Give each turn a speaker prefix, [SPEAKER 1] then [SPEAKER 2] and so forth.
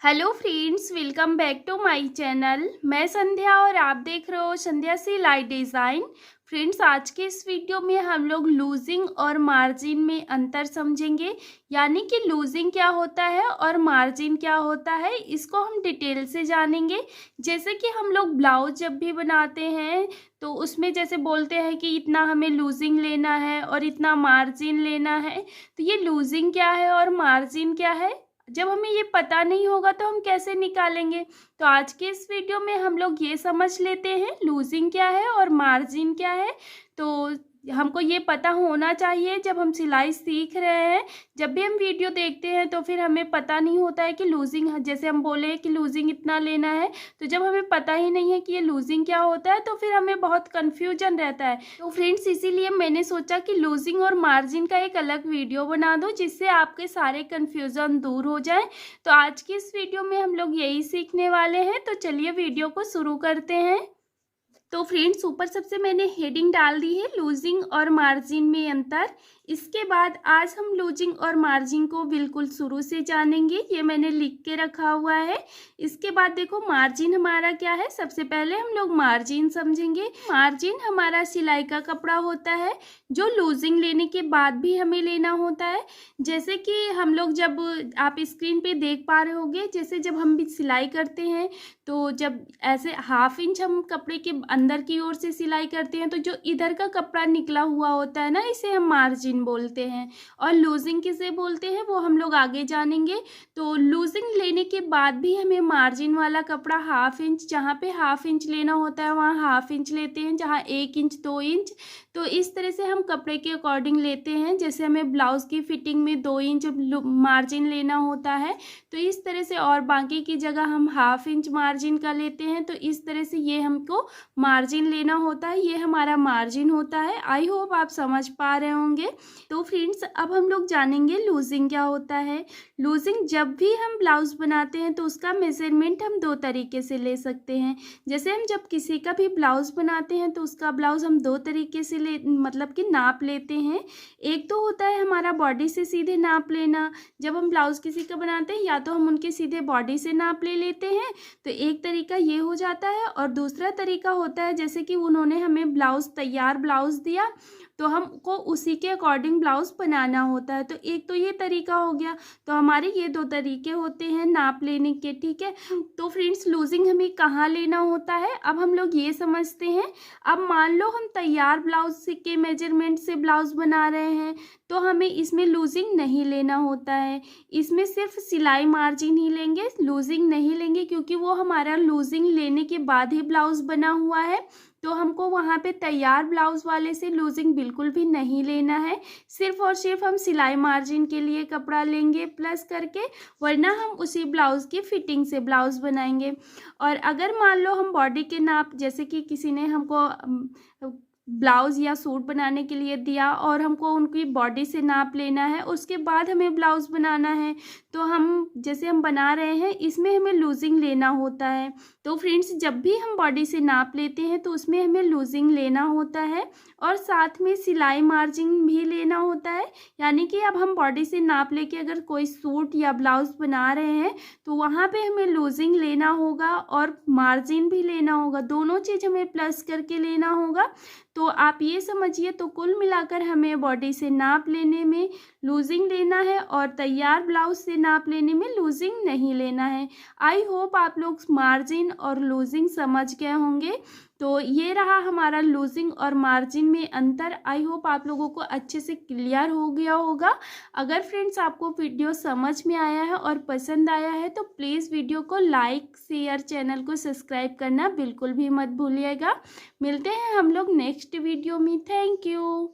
[SPEAKER 1] Hello friends, welcome back to my channel. मैं संध्या और आप देख रहे हो संध्या सिलाई डिज़ाइन। फ्रेंड्स, आज के इस वीडियो में हम लोग लूजिंग और मार्जिन में अंतर समझेंगे, यानी कि लूजिंग क्या होता है और मार्जिन क्या होता है, इसको हम डिटेल से जानेंगे। जैसे कि हम लोग ब्लाउज जब भी बनाते हैं तो उसमें जैसे बोलते हैं कि इतना हमें लूजिंग लेना है और इतना मार्जिन लेना है। तो ये लूजिंग क्या है और मार्जिन क्या है, जब हमें ये पता नहीं होगा तो हम कैसे निकालेंगे। तो आज के इस वीडियो में हम लोग ये समझ लेते हैं लूजिंग क्या है और मार्जिन क्या है। तो हमको ये पता होना चाहिए जब हम सिलाई सीख रहे हैं। जब भी हम वीडियो देखते हैं तो फिर हमें पता नहीं होता है कि लूजिंग, जैसे हम बोले कि लूजिंग इतना लेना है, तो जब हमें पता ही नहीं है कि ये लूजिंग क्या होता है तो फिर हमें बहुत कन्फ्यूजन रहता है। तो फ्रेंड्स, इसीलिए मैंने सोचा कि लूजिंग और मार्जिन का एक अलग वीडियो बना दूं जिससे आपके सारे कन्फ्यूजन दूर हो जाए। तो आज की इस वीडियो में हम लोग यही सीखने वाले हैं। तो चलिए वीडियो को शुरू करते हैं। तो फ्रेंड्स, ऊपर सबसे मैंने हेडिंग डाल दी है लूजिंग और मार्जिन में अंतर। इसके बाद आज हम लूजिंग और मार्जिन को बिल्कुल शुरू से जानेंगे, ये मैंने लिख के रखा हुआ है। इसके बाद देखो मार्जिन हमारा क्या है। सबसे पहले हम लोग मार्जिन समझेंगे। मार्जिन हमारा सिलाई का कपड़ा होता है जो लूजिंग लेने के बाद भी हमें लेना होता है। जैसे कि हम लोग, जब आप स्क्रीन पे देख पा रहे होंगे, जैसे जब हम भी सिलाई करते हैं तो जब ऐसे 1/2 इंच हम कपड़े के अंदर की ओर से सिलाई करते हैं तो जो इधर का कपड़ा निकला हुआ होता है ना, इसे हम मार्जिन बोलते हैं। और लूजिंग किसे बोलते हैं वो हम लोग आगे जानेंगे। तो लूजिंग लेने के बाद भी हमें मार्जिन वाला कपड़ा 1/2 इंच, जहाँ पे 1/2 इंच लेना होता है वहाँ 1/2 इंच लेते हैं, जहाँ 1 इंच 2 इंच। तो इस तरह से हम कपड़े के अकॉर्डिंग लेते हैं। जैसे हमें ब्लाउज की फिटिंग में 2 इंच मार्जिन लेना होता है तो इस तरह से, और बाकी की जगह हम 1/2 इंच मार्जिन का लेते हैं। तो इस तरह से ये हमको मार्जिन लेना होता है, ये हमारा मार्जिन होता है। आई होप आप समझ पा रहे होंगे। तो फ्रेंड्स, अब हम लोग जानेंगे लूजिंग क्या होता है। लूजिंग, जब भी हम ब्लाउज बनाते हैं तो उसका मेजरमेंट हम 2 तरीके से ले सकते हैं। जैसे हम जब किसी का भी ब्लाउज बनाते हैं तो उसका ब्लाउज हम 2 तरीके से मतलब कि नाप लेते हैं। एक तो होता है हमारा बॉडी से सीधे नाप लेना। जब हम ब्लाउज किसी का बनाते हैं या तो हम उनके सीधे बॉडी से नाप ले लेते हैं, तो एक तरीका ये हो जाता है। और दूसरा तरीका होता है जैसे कि उन्होंने हमें ब्लाउज, तैयार ब्लाउज दिया तो हमको उसी के अकॉर्डिंग ब्लाउज बनाना होता है। तो एक तो ये तरीका हो गया। तो हमारे ये 2 तरीके होते हैं नाप लेने के, ठीक है। तो फ्रेंड्स, लूजिंग हमें कहाँ लेना होता है अब हम लोग ये समझते हैं। अब मान लो हम तैयार ब्लाउज के मेजरमेंट से ब्लाउज बना रहे हैं तो हमें इसमें लूजिंग नहीं लेना होता है। इसमें सिर्फ सिलाई मार्जिन ही लेंगे, लूजिंग नहीं लेंगे, क्योंकि वो हमारा लूजिंग लेने के बाद ही ब्लाउज बना हुआ है। तो हमको वहाँ पे तैयार ब्लाउज वाले से लूजिंग बिल्कुल भी नहीं लेना है। सिर्फ और सिर्फ हम सिलाई मार्जिन के लिए कपड़ा लेंगे प्लस करके, वरना हम उसी ब्लाउज की फिटिंग से ब्लाउज बनाएंगे। और अगर मान लो हम बॉडी के नाप, जैसे कि किसी ने हमको ब्लाउज़ या सूट बनाने के लिए दिया और हमको उनकी बॉडी से नाप लेना है, उसके बाद हमें ब्लाउज़ बनाना है, तो हम जैसे हम बना रहे हैं इसमें हमें लूजिंग लेना होता है। तो फ्रेंड्स, जब भी हम बॉडी से नाप लेते हैं तो उसमें हमें लूजिंग लेना होता है और साथ में सिलाई मार्जिन भी लेना होता है। यानी कि अब हम बॉडी से नाप लेके अगर कोई सूट या ब्लाउज़ बना रहे हैं तो वहाँ पे हमें लूजिंग लेना होगा और मार्जिन भी लेना होगा, दोनों चीज़ हमें प्लस करके लेना होगा। तो आप ये समझिए, तो कुल मिलाकर हमें बॉडी से नाप लेने में लूजिंग लेना है और तैयार ब्लाउज से नाप लेने में लूजिंग नहीं लेना है। आई होप आप लोग मार्जिन और लूजिंग समझ गए होंगे। तो ये रहा हमारा लूजिंग और मार्जिन में अंतर। आई होप आप लोगों को अच्छे से क्लियर हो गया होगा। अगर फ्रेंड्स आपको वीडियो समझ में आया है और पसंद आया है तो प्लीज़ वीडियो को लाइक, शेयर, चैनल को सब्सक्राइब करना बिल्कुल भी मत भूलिएगा। मिलते हैं हम लोग नेक्स्ट वीडियो में। Thank you.